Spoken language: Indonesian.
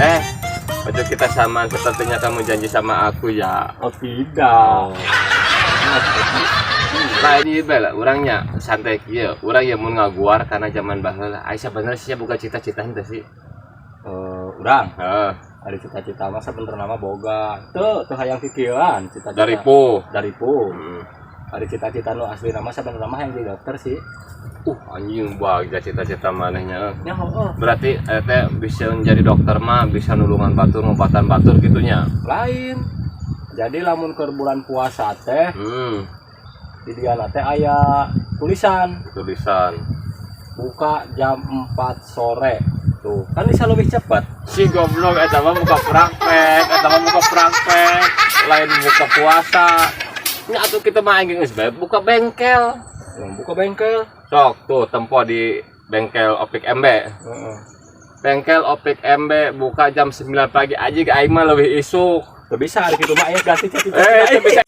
Waktu kita samaan sepertinya kamu janji sama aku ya. Oh tidak. Nah ini bela, orangnya santai kia, orang yang mau ngaguar karena zaman baheula. Aisyah bener sih buka cita-cita ente sih. Urang. Heeh. Ada cita-cita masa bener nama boga. Tuh hayang pikiran cita-cita. Dari Po. Ada cita-cita nu asli nama sebenarnya nama yang jadi dokter sih. Anjing bahagia cita-cita manehnya. Ya Berarti teh bisa menjadi dokter mah bisa nulungan batur, ngobatan batur gitunya. lain. Jadi lamun ke bulan puasa teh di dia teh aya tulisan buka jam 4 sore. Tuh, kan bisa lebih cepat. Si goblok eta mah buka praktek, lain buka puasa. Nya atuh kita mah anjing geus bae buka bengkel. Buka bengkel. Sok tuh tempo di bengkel Opik MB. Bengkel Opik MB buka jam 9 pagi aja ke aing mah leuwih isuk. Teu bisa di kitu mah aya ganti cita-cita. Teu bisa